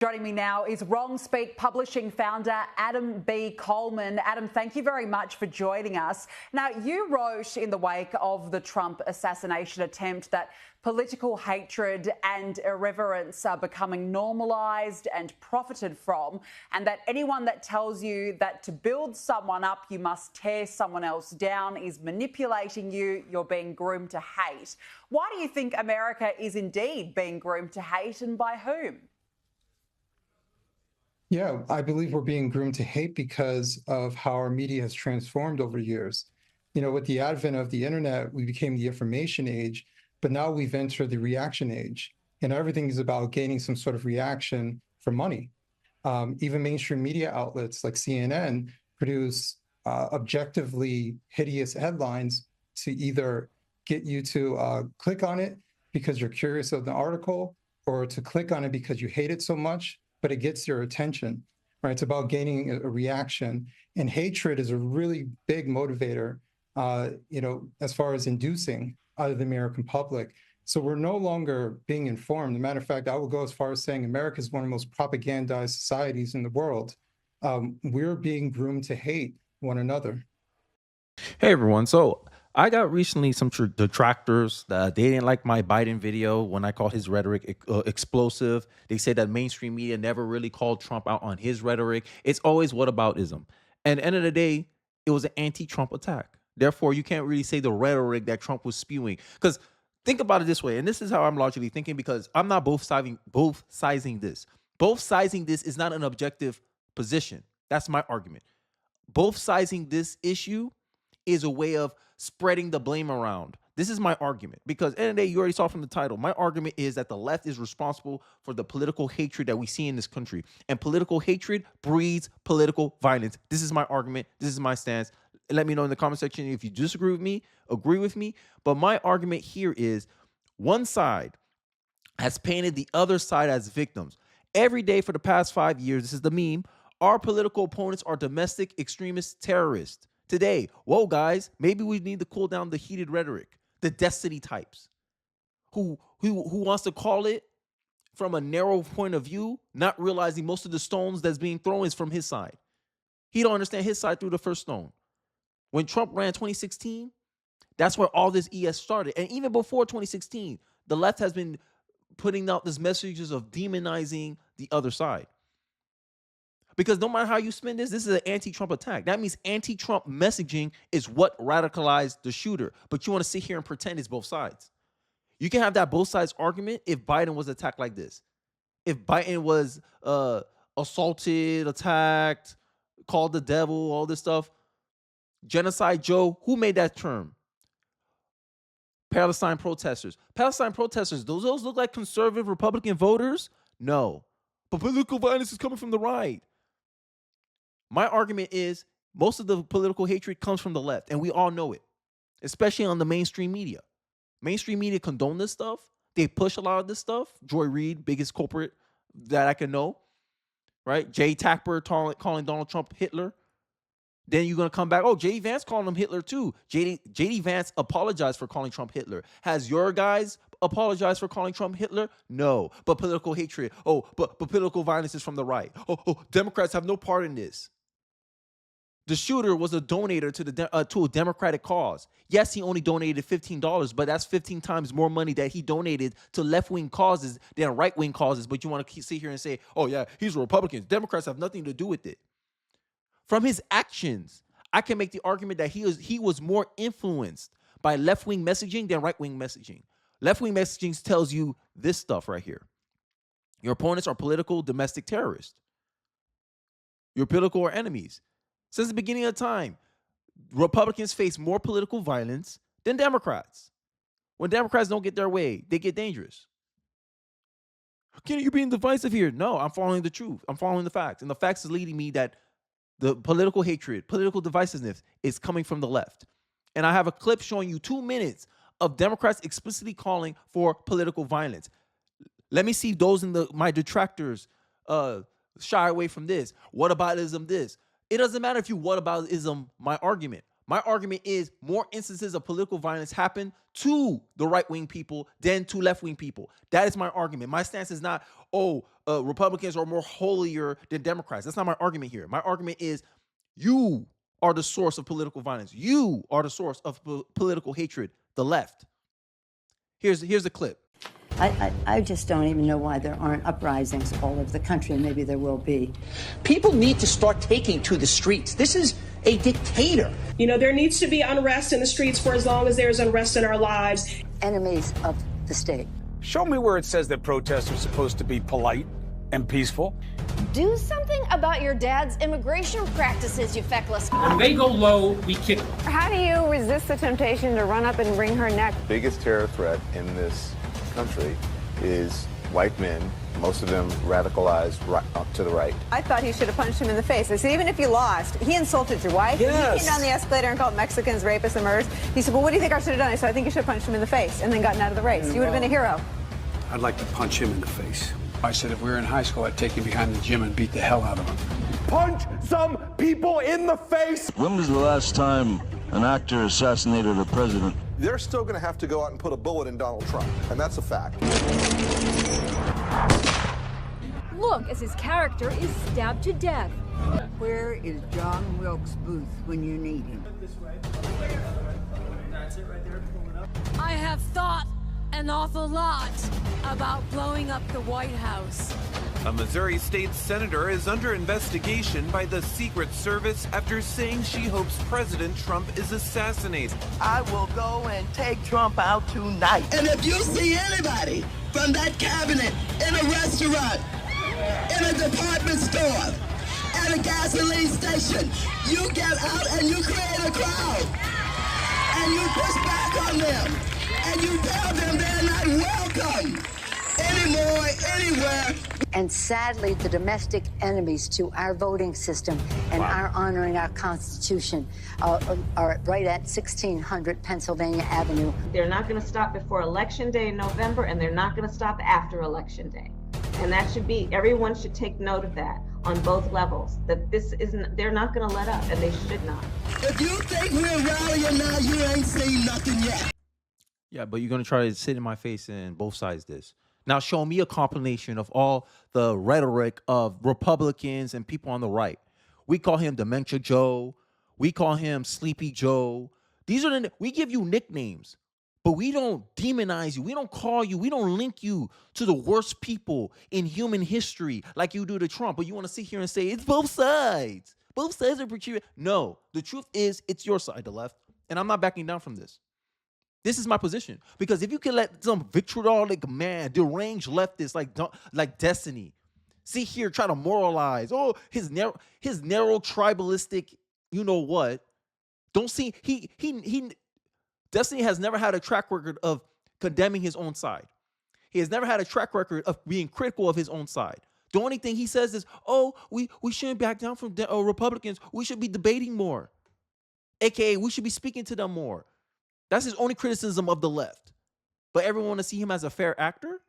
Joining me now is Wrong Speak Publishing founder Adam B. Coleman. Adam, thank you very much for joining us. Now, you wrote in the wake of the Trump assassination attempt that political hatred and irreverence are becoming normalized and profited from, and that anyone that tells you that to build someone up you must tear someone else down is manipulating you, you're being groomed to hate. Why do you think America is indeed being groomed to hate, and by whom? Yeah, I believe we're being groomed to hate because of how our media has transformed over years. You know, with the advent of the internet, we became the information age, but now we've entered the reaction age, and everything is about gaining some sort of reaction for money. Even mainstream media outlets like CNN produce objectively hideous headlines to either get you to click on it because you're curious of the article, or to click on it because you hate it so much, but it gets your attention, right? It's about gaining a reaction. And hatred is a really big motivator, as far as inducing out of the American public. So we're no longer being informed. As a matter of fact, I will go as far as saying America is one of the most propagandized societies in the world. We're being groomed to hate one another. Hey everyone. So I got recently some detractors that they didn't like my Biden video when I called his rhetoric explosive. They said that mainstream media never really called Trump out on his rhetoric. It's always whataboutism. And at the end of the day, it was an anti-Trump attack. Therefore, you can't really say the rhetoric that Trump was spewing. Because think about it this way, and this is how I'm largely thinking, because I'm not both sizing this. Both sizing this is not an objective position. That's my argument. Both sizing this issue is a way of spreading the blame around. This is my argument, because at the end of the day, you already saw from the title, my argument is that the left is responsible for the political hatred that we see in this country, and political hatred breeds political violence. This is my argument. This is my stance. Let me know in the comment section if you disagree with me, agree with me. But my argument here is one side has painted the other side as victims. Every day for the past 5 years, this is the meme, our political opponents are domestic extremist terrorists. Today, whoa, guys, maybe we need to cool down the heated rhetoric, the destiny types, who wants to call it from a narrow point of view, not realizing most of the stones that's being thrown is from his side. He don't understand his side through the first stone. When Trump ran 2016, that's where all this ES started. And even before 2016, the left has been putting out these messages of demonizing the other side. Because no matter how you spin this is an anti-Trump attack. That means anti-Trump messaging is what radicalized the shooter. But you want to sit here and pretend it's both sides. You can have that both sides argument if Biden was attacked like this. If Biden was assaulted, attacked, called the devil, all this stuff. Genocide Joe, who made that term? Palestine protesters. Palestine protesters, those look like conservative Republican voters? No. But political violence is coming from the right. My argument is most of the political hatred comes from the left, and we all know it, especially on the mainstream media. Mainstream media condone this stuff. They push a lot of this stuff. Joy Reid, biggest culprit that I can know, right? Jay Tapper calling Donald Trump Hitler. Then you're going to come back, oh, J.D. Vance calling him Hitler too. J.D. Vance apologized for calling Trump Hitler. Has your guys apologized for calling Trump Hitler? No. But political hatred, oh, but political violence is from the right. Oh, Democrats have no part in this. The shooter was a donator to a Democratic cause. Yes, he only donated $15, but that's 15 times more money that he donated to left-wing causes than right-wing causes. But you want to sit here and say, oh, yeah, he's a Republican. Democrats have nothing to do with it. From his actions, I can make the argument that he was more influenced by left-wing messaging than right-wing messaging. Left-wing messaging tells you this stuff right here. Your opponents are political domestic terrorists. Your political are enemies. Since the beginning of time, Republicans face more political violence than Democrats. When Democrats don't get their way, they get dangerous. Kenny, you're being divisive here. No, I'm following the truth. I'm following the facts. And the facts is leading me that the political hatred, political divisiveness is coming from the left. And I have a clip showing you 2 minutes of Democrats explicitly calling for political violence. Let me see those in my detractors shy away from this. Whataboutism this. It doesn't matter if you whataboutism my argument. My argument is more instances of political violence happen to the right-wing people than to left-wing people. That is my argument. My stance is not, Republicans are more holier than Democrats. That's not my argument here. My argument is you are the source of political violence. You are the source of political hatred, the left. Here's the clip. I just don't even know why there aren't uprisings all over the country, and maybe there will be. People need to start taking to the streets. This is a dictator. You know, there needs to be unrest in the streets for as long as there's unrest in our lives. Enemies of the state. Show me where it says that protests are supposed to be polite and peaceful. Do something about your dad's immigration practices, you feckless. When they go low, we kick. How do you resist the temptation to run up and wring her neck? The biggest terror threat in this country is white men, most of them radicalized right up to the right. I thought he should have punched him in the face. I said, even if you lost, he insulted your wife. Yes. He came down the escalator and called Mexicans rapists and murderers. He said, well, what do you think I should have done? I said, I think you should have punched him in the face and then gotten out of the race. You would have been a hero. I'd like to punch him in the face. I said if we were in high school, I'd take him behind the gym and beat the hell out of him. Punch some people in the face! When was the last time an actor assassinated a president? They're still going to have to go out and put a bullet in Donald Trump, and that's a fact. Look, as his character is stabbed to death. Where is John Wilkes Booth when you need him? I have thought an awful lot about blowing up the White House. A Missouri state senator is under investigation by the Secret Service after saying she hopes President Trump is assassinated. I will go and take Trump out tonight. And if you see anybody from that cabinet in a restaurant, in a department store, at a gasoline station, you get out and you create a crowd. And you push back on them. And you tell them they're not welcome anymore, anywhere. And sadly, the domestic enemies to our voting system and our honoring our Constitution are right at 1600 Pennsylvania Avenue. They're not going to stop before Election Day in November, and they're not going to stop after Election Day. And that should be, everyone should take note of that on both levels, that this isn't, they're not going to let up, and they should not. If you think we're rallying now, you ain't seen nothing yet. Yeah, but you're going to try to sit in my face and both sides this. Now show me a compilation of all the rhetoric of Republicans and people on the right. We call him Dementia Joe. We call him Sleepy Joe. These are we give you nicknames, but we don't demonize you. We don't call you. We don't link you to the worst people in human history like you do to Trump. But you want to sit here and say it's both sides. Both sides are portrayed. No, the truth is it's your side, the left, and I'm not backing down from this. This is my position. Because if you can let some vitriolic man, deranged leftist like Destiny, see here, try to moralize, his narrow tribalistic, you know what? Don't see, Destiny has never had a track record of condemning his own side. He has never had a track record of being critical of his own side. The only thing he says is, we shouldn't back down from Republicans. We should be debating more. AKA, we should be speaking to them more. That's his only criticism of the left. But everyone want to see him as a fair actor?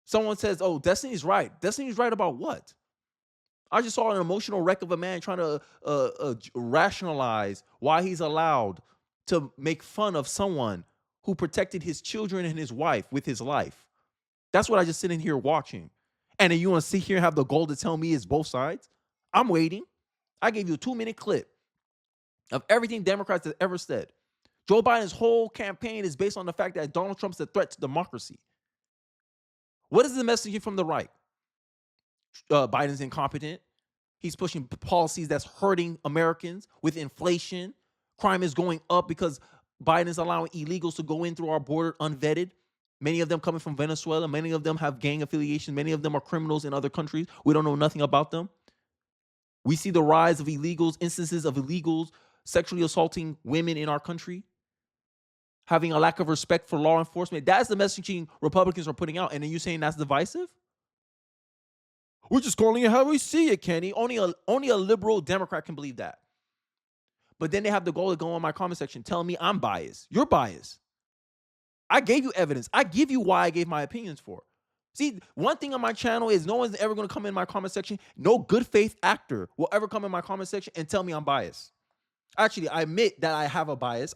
Someone says, Destiny's right. Destiny's right about what? I just saw an emotional wreck of a man trying to rationalize why he's allowed to make fun of someone who protected his children and his wife with his life. That's what I just sit in here watching. And then you want to sit here and have the goal to tell me it's both sides? I'm waiting. I gave you a 2-minute clip of everything Democrats have ever said. Joe Biden's whole campaign is based on the fact that Donald Trump's a threat to democracy. What is the messaging from the right? Biden's incompetent. He's pushing policies that's hurting Americans with inflation. Crime is going up because Biden is allowing illegals to go in through our border unvetted. Many of them coming from Venezuela. Many of them have gang affiliations. Many of them are criminals in other countries. We don't know nothing about them. We see the rise of illegals, instances of illegals sexually assaulting women in our country, having a lack of respect for law enforcement. That's the messaging Republicans are putting out. And then you saying that's divisive? We're just calling it how we see it, Kenny. Only a liberal Democrat can believe that. But then they have the goal to go on my comment section, tell me I'm biased. You're biased. I gave you evidence. I give you why I gave my opinions for. See, one thing on my channel is no one's ever going to come in my comment section. No good faith actor will ever come in my comment section and tell me I'm biased. Actually, I admit that I have a bias.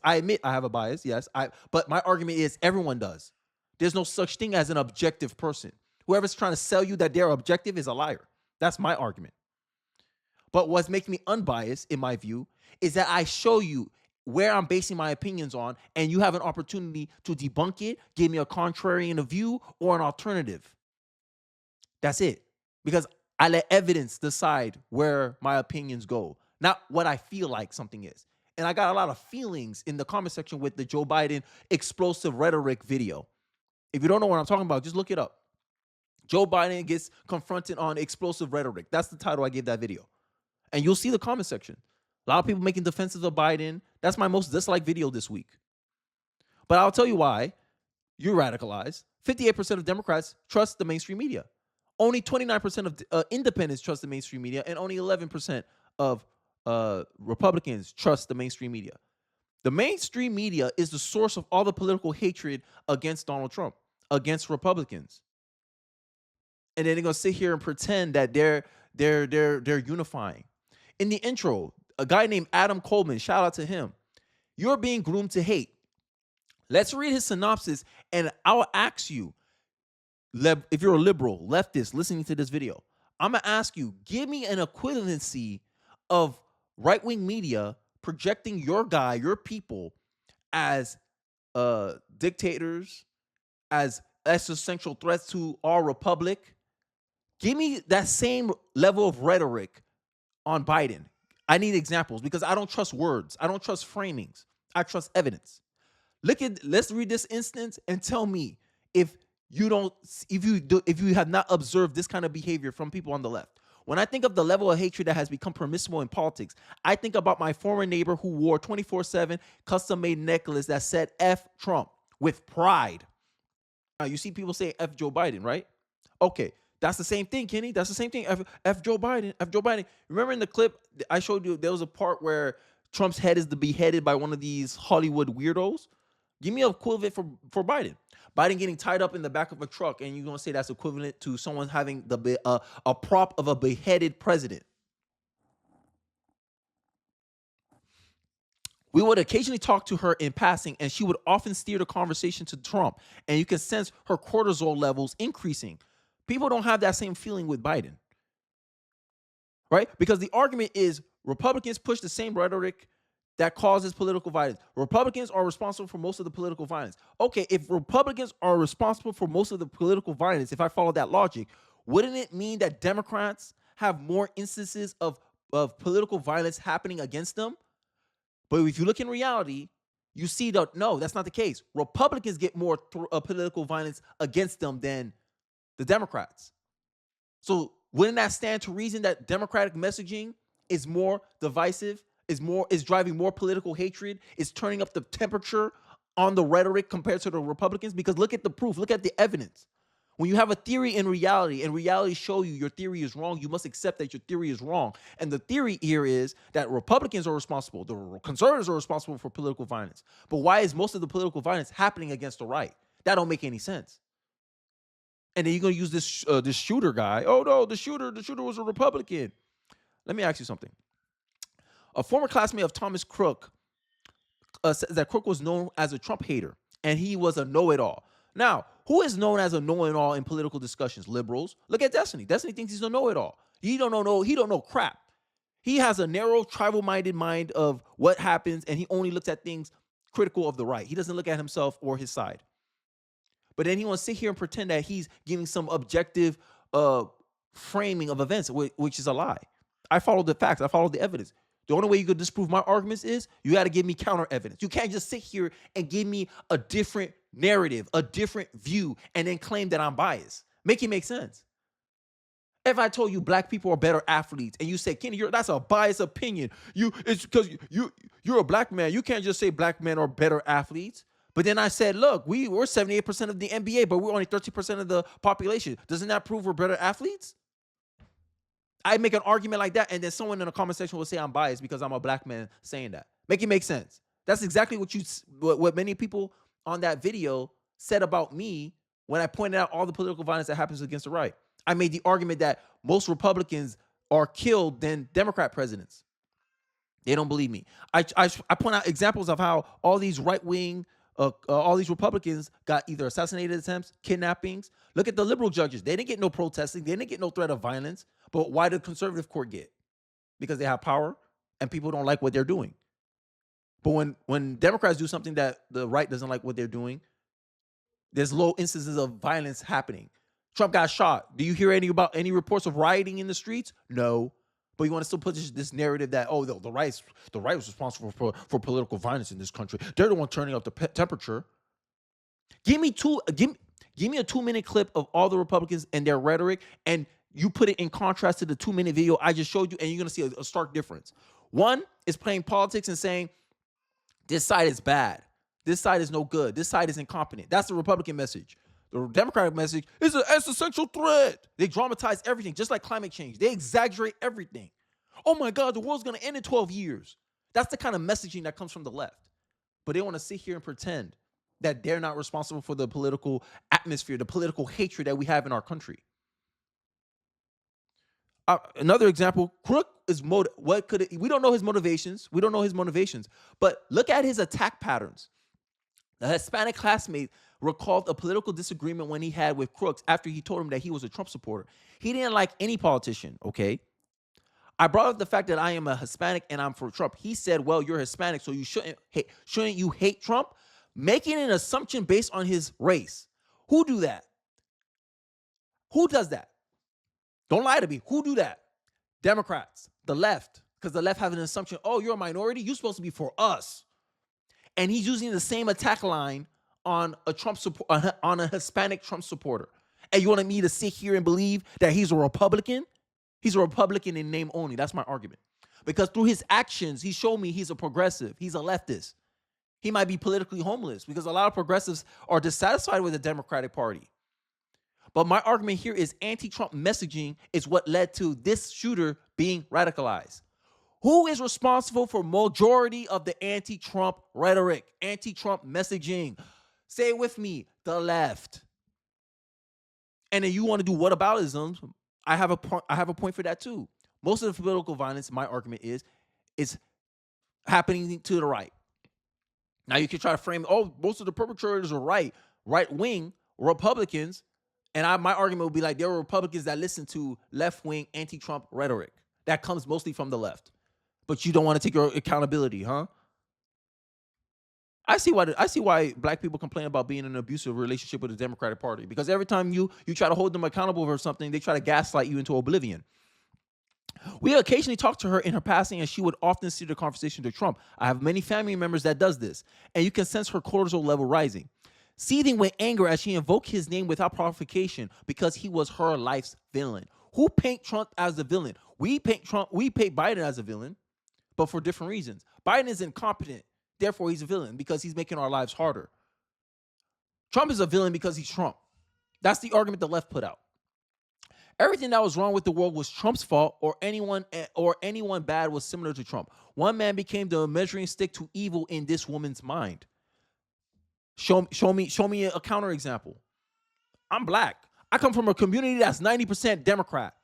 Yes. But my argument is everyone does. There's no such thing as an objective person. Whoever's trying to sell you that they're objective is a liar. That's my argument. But what's making me unbiased, in my view, is that I show you where I'm basing my opinions on, and you have an opportunity to debunk it, give me a contrarian view or an alternative. That's it. Because I let evidence decide where my opinions go, not what I feel like something is. And I got a lot of feelings in the comment section with the Joe Biden explosive rhetoric video. If you don't know what I'm talking about, just look it up. Joe Biden gets confronted on explosive rhetoric. That's the title I gave that video. And you'll see the comment section. A lot of people making defenses of Biden. That's my most disliked video this week. But I'll tell you why. You're radicalized. 58% of Democrats trust the mainstream media. Only 29% of independents trust the mainstream media, and only 11% of Republicans trust the mainstream media. The mainstream media is the source of all the political hatred against Donald Trump, against Republicans. And then they're gonna sit here and pretend that they're unifying. In the intro, a guy named Adam Coleman, shout out to him. You're being groomed to hate. Let's read his synopsis, and I'll ask you, if you're a liberal, leftist, listening to this video, I'm going to ask you, give me an equivalency of right-wing media projecting your guy, your people, as dictators, as existential threats to our republic. Give me that same level of rhetoric on Biden. I need examples because I don't trust words. I don't trust framings. I trust evidence. Let's read this instance and tell me if you have not observed this kind of behavior from people on the left. When I think of the level of hatred that has become permissible in politics, I think about my former neighbor who wore 24/7 custom-made necklace that said F Trump with pride. Now, you see people say F Joe Biden, right? Okay, that's the same thing, Kenny. That's the same thing. F Joe Biden. F Joe Biden. Remember in the clip I showed you, there was a part where Trump's head is beheaded by one of these Hollywood weirdos. Give me an equivalent for Biden. Biden getting tied up in the back of a truck, and you're going to say that's equivalent to someone having a prop of a beheaded president. We would occasionally talk to her in passing, and she would often steer the conversation to Trump, and you can sense her cortisol levels increasing. People don't have that same feeling with Biden, right? Because the argument is Republicans push the same rhetoric that causes political violence. Republicans are responsible for most of the political violence. Okay, if Republicans are responsible for most of the political violence, if I follow that logic, wouldn't it mean that Democrats have more instances of political violence happening against them? But if you look in reality, you see that no, that's not the case. Republicans get more political violence against them than the Democrats. So wouldn't that stand to reason that Democratic messaging is more divisive, is driving more political hatred, is turning up the temperature on the rhetoric compared to the Republicans? Because look at the proof, look at the evidence. When you have a theory and reality show you your theory is wrong, you must accept that your theory is wrong. And the theory here is that Republicans are responsible, the conservatives are responsible for political violence. But why is most of the political violence happening against the right? That don't make any sense. And then you're going to use this shooter guy. Oh no, the shooter was a Republican. Let me ask you something. A former classmate of Thomas Crook says that Crook was known as a Trump hater, and he was a know-it-all. Now, who is known as a know-it-all in political discussions? Liberals. Look at Destiny. Destiny thinks he's a know-it-all. He don't know crap. He has a narrow, tribal-minded mind of what happens, and he only looks at things critical of the right. He doesn't look at himself or his side. But then he wants to sit here and pretend that he's giving some objective framing of events, which is a lie. I follow the facts. I follow the evidence. The only way you could disprove my arguments is you got to give me counter evidence. You can't just sit here and give me a different narrative, a different view, and then claim that I'm biased. Make it make sense. If I told you black people are better athletes and you say, Kenny, that's a biased opinion. It's because you're a black man. You can't just say black men are better athletes. But then I said, look, we're 78% of the NBA, but we're only 13% of the population. Doesn't that prove we're better athletes? I make an argument like that, and then someone in the comment section will say I'm biased because I'm a black man saying that. Make it make sense. That's exactly what many people on that video said about me when I pointed out all the political violence that happens against the right. I made the argument that most Republicans are killed than Democrat presidents. They don't believe me. I point out examples of how all these right-wing, all these Republicans got either assassinated attempts, kidnappings. Look at the liberal judges. They didn't get no protesting. They didn't get no threat of violence. But why did the conservative court get? Because they have power and people don't like what they're doing. But when Democrats do something that the right doesn't like what they're doing, there's low instances of violence happening. Trump got shot. Do you hear any reports of rioting in the streets? No. But you want to still put this narrative that, oh, the right was responsible for political violence in this country. They're the one turning up the temperature. Give me a 2-minute clip of all the Republicans and their rhetoric, and you put it in contrast to the 2-minute video I just showed you, and you're going to see a stark difference. One is playing politics and saying, this side is bad. This side is no good. This side is incompetent. That's the Republican message. The Democratic message is an existential threat. They dramatize everything, just like climate change. They exaggerate everything. Oh my God, the world's going to end in 12 years. That's the kind of messaging that comes from the left. But they want to sit here and pretend that they're not responsible for the political atmosphere, the political hatred that we have in our country. Another example, Crook is we don't know his motivations. We don't know his motivations. But look at his attack patterns. The Hispanic classmate recalled a political disagreement when he had with Crooks after he told him that he was a Trump supporter. He didn't like any politician, okay? I brought up the fact that I am a Hispanic and I'm for Trump. He said, well, you're Hispanic, so you shouldn't you hate Trump? Making an assumption based on his race. Who do that? Who does that? Don't lie to me. Who do that? Democrats, the left, because the left have an assumption, oh, you're a minority, you're supposed to be for us. And he's using the same attack line on a Hispanic Trump supporter. And you want me to sit here and believe that he's a Republican? He's a Republican in name only. That's my argument. Because through his actions, he showed me he's a progressive. He's a leftist. He might be politically homeless because a lot of progressives are dissatisfied with the Democratic Party. But my argument here is anti-Trump messaging is what led to this shooter being radicalized. Who is responsible for majority of the anti-Trump rhetoric, anti-Trump messaging? Say it with me, the left. And then you want to do whataboutism, I have a point for that too. Most of the political violence, my argument is happening to the right. Now you can try to frame, oh, most of the perpetrators are right-wing Republicans. And my argument would be like, there are Republicans that listen to left-wing anti-Trump rhetoric. That comes mostly from the left. But you don't want to take your accountability, huh? I see why black people complain about being in an abusive relationship with the Democratic Party. Because every time you try to hold them accountable for something, they try to gaslight you into oblivion. We occasionally talk to her in her passing, and she would often steer the conversation to Trump. I have many family members that does this, and you can sense her cortisol level rising. Seething with anger as she invoked his name without provocation because he was her life's villain. Who paint Trump as the villain? We paint Biden as a villain, but for different reasons. Biden is incompetent, therefore he's a villain because he's making our lives harder. Trump is a villain because he's Trump. That's the argument the left put out. Everything that was wrong with the world was Trump's fault, or anyone bad was similar to Trump. One man became the measuring stick to evil in this woman's mind. Show me a counterexample. I'm black. I come from a community that's 90% Democrat.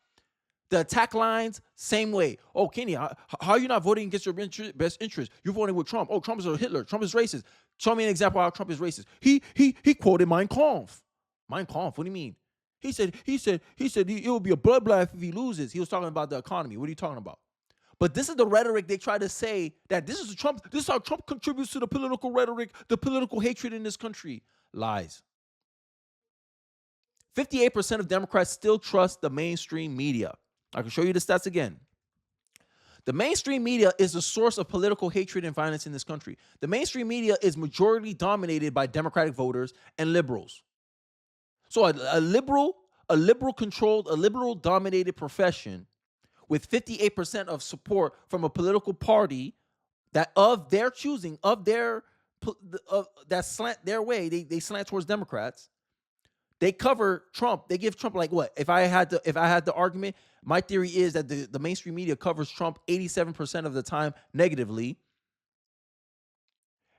The attack lines, same way. Oh, Kenny, how are you not voting against your best interest? You're voting with Trump. Oh, Trump is a Hitler. Trump is racist. Show me an example how Trump is racist. He quoted Mein Kampf. Mein Kampf, what do you mean? He said it will be a bloodbath if he loses. He was talking about the economy. What are you talking about? But this is the rhetoric they try to say that this is how Trump contributes to the political rhetoric, the political hatred in this country. Lies. 58% of Democrats still trust the mainstream media. I can show you the stats again. The mainstream media is the source of political hatred and violence in this country. The mainstream media is majority dominated by Democratic voters and liberals. So a liberal dominated profession with 58% of support from a political party that of their choosing, that slant their way, they slant towards Democrats. They cover Trump. They give Trump like what? If I had the argument, my theory is that the mainstream media covers Trump 87% of the time negatively.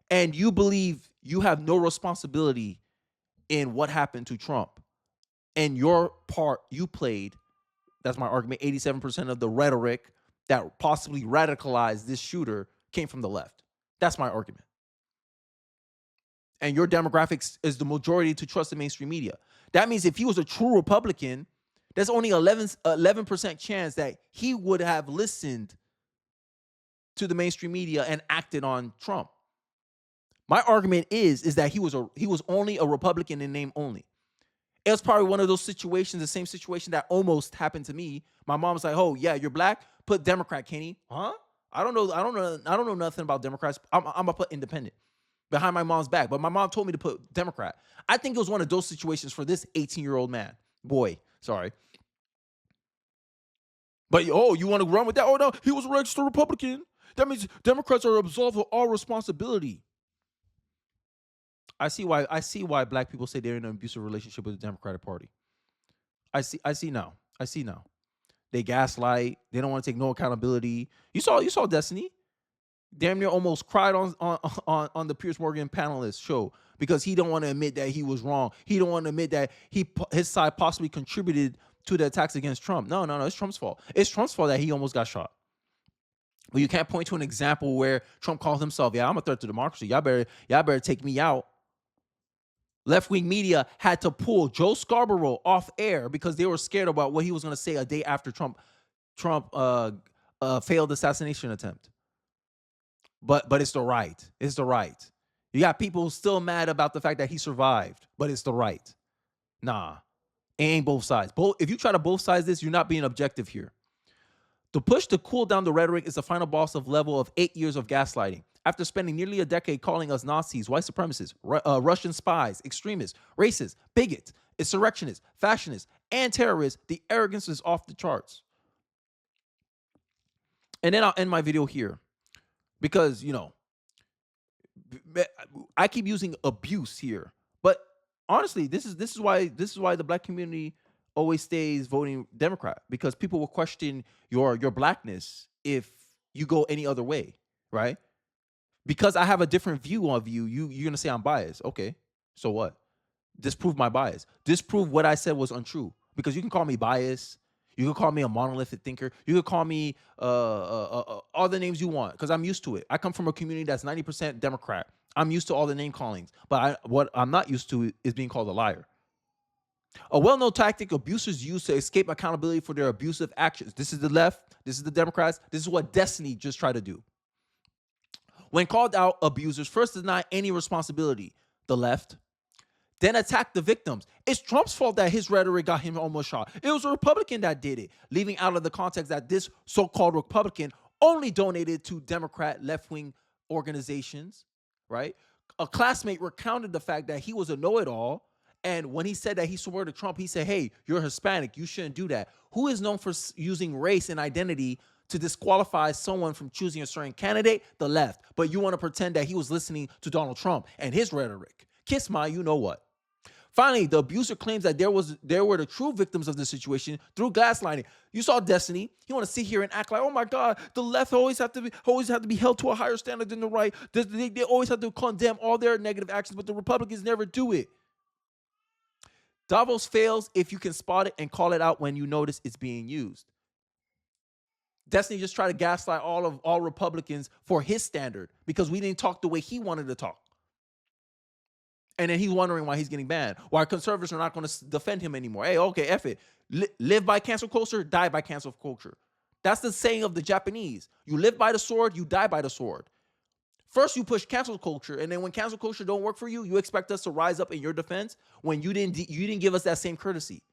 And you believe you have no responsibility in what happened to Trump. And your part you played, that's my argument, 87% of the rhetoric that possibly radicalized this shooter came from the left. That's my argument. And your demographics is the majority to trust the mainstream media. That means if he was a true Republican, there's only 11% chance that he would have listened to the mainstream media and acted on Trump. My argument is that he was only a Republican in name only. It was probably one of those situations, the same situation that almost happened to me. My mom was like, "Oh yeah, you're black. Put Democrat, Kenny." Huh? I don't know nothing about Democrats. I'm gonna put independent behind my mom's back. But my mom told me to put Democrat. I think it was one of those situations for this 18-year-old boy. Sorry. But you want to run with that? Oh no, he was a registered Republican. That means Democrats are absolved of all responsibility. I see why black people say they're in an abusive relationship with the Democratic Party. I see now. They gaslight. They don't want to take no accountability. You saw Destiny. Damn near almost cried on the Piers Morgan panelist show because he don't want to admit that he was wrong. He don't want to admit that his side possibly contributed to the attacks against Trump. No, it's Trump's fault. It's Trump's fault that he almost got shot. Well, you can't point to an example where Trump calls himself, "Yeah, I'm a threat to democracy. Y'all better take me out." Left-wing media had to pull Joe Scarborough off air because they were scared about what he was going to say a day after Trump failed assassination attempt. But it's the right. It's the right. You got people still mad about the fact that he survived, but it's the right. Nah, it ain't both sides. If you try to both sides this, you're not being objective here. The push to cool down the rhetoric is the final boss of level of 8 years of gaslighting. After spending nearly a decade calling us Nazis, white supremacists, Russian spies, extremists, racists, bigots, insurrectionists, fascists, and terrorists, the arrogance is off the charts. And then I'll end my video here because, I keep using abuse here. But honestly, this is why the black community always stays voting Democrat, because people will question your blackness if you go any other way, right? Because I have a different view of you, you're gonna say I'm biased. Okay, so what? Disprove my bias. Disprove what I said was untrue. Because you can call me biased, you can call me a monolithic thinker, you can call me all the names you want, because I'm used to it. I come from a community that's 90% Democrat. I'm used to all the name callings, but what I'm not used to is being called a liar. A well-known tactic abusers use to escape accountability for their abusive actions. This is the left, this is the Democrats, this is what Destiny just tried to do. When called out, abusers first deny any responsibility, the left, then attack the victims. It's Trump's fault that his rhetoric got him almost shot. It was a Republican that did it, leaving out of the context that this so-called Republican only donated to Democrat left-wing organizations, right? A classmate recounted the fact that he was a know-it-all, and when he said that he swore to Trump, he said, "Hey, you're Hispanic, you shouldn't do that." Who is known for using race and identity to disqualify someone from choosing a certain candidate? The left. But you want to pretend that he was listening to Donald Trump and his rhetoric. Kiss my you-know-what. Finally, the abuser claims that there were the true victims of the situation through gaslighting. You saw Destiny. He want to sit here and act like, "Oh my God, the left always have to be held to a higher standard than the right. They always have to condemn all their negative actions, but the Republicans never do it." Davos fails if you can spot it and call it out when you notice it's being used. Destiny just tried to gaslight all Republicans for his standard because we didn't talk the way he wanted to talk. And then he's wondering why he's getting banned. Why conservatives are not going to defend him anymore. Hey, okay, F it. Live by cancel culture, die by cancel culture. That's the saying of the Japanese. You live by the sword, you die by the sword. First, you push cancel culture, and then when cancel culture don't work for you, you expect us to rise up in your defense when you didn't give us that same courtesy.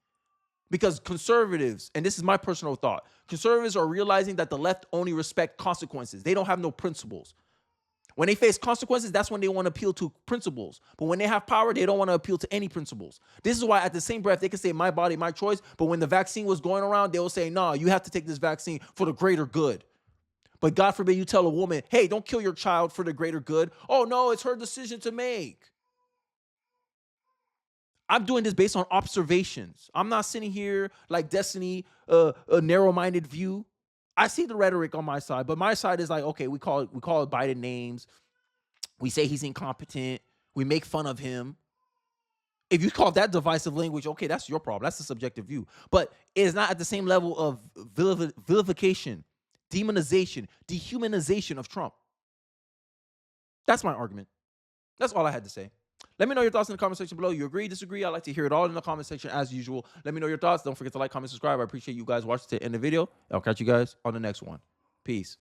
Because conservatives, and this is my personal thought, conservatives are realizing that the left only respect consequences. They don't have no principles. When they face consequences, that's when they want to appeal to principles. But when they have power, they don't want to appeal to any principles. This is why at the same breath, they can say my body, my choice. But when the vaccine was going around, they will say, "No, you have to take this vaccine for the greater good." But God forbid you tell a woman, "Hey, don't kill your child for the greater good." "Oh no, it's her decision to make." I'm doing this based on observations. I'm not sitting here like Destiny, a narrow-minded view. I see the rhetoric on my side, but my side is like, okay, we call it Biden names. We say he's incompetent. We make fun of him. If you call that divisive language, okay, that's your problem. That's a subjective view. But it is not at the same level of vilification demonization, dehumanization of Trump. That's my argument. That's all I had to say. Let me know your thoughts in the comment section below. You agree, disagree? I'd like to hear it all in the comment section as usual. Let me know your thoughts. Don't forget to like, comment, subscribe. I appreciate you guys watching to the end of the video. I'll catch you guys on the next one. Peace.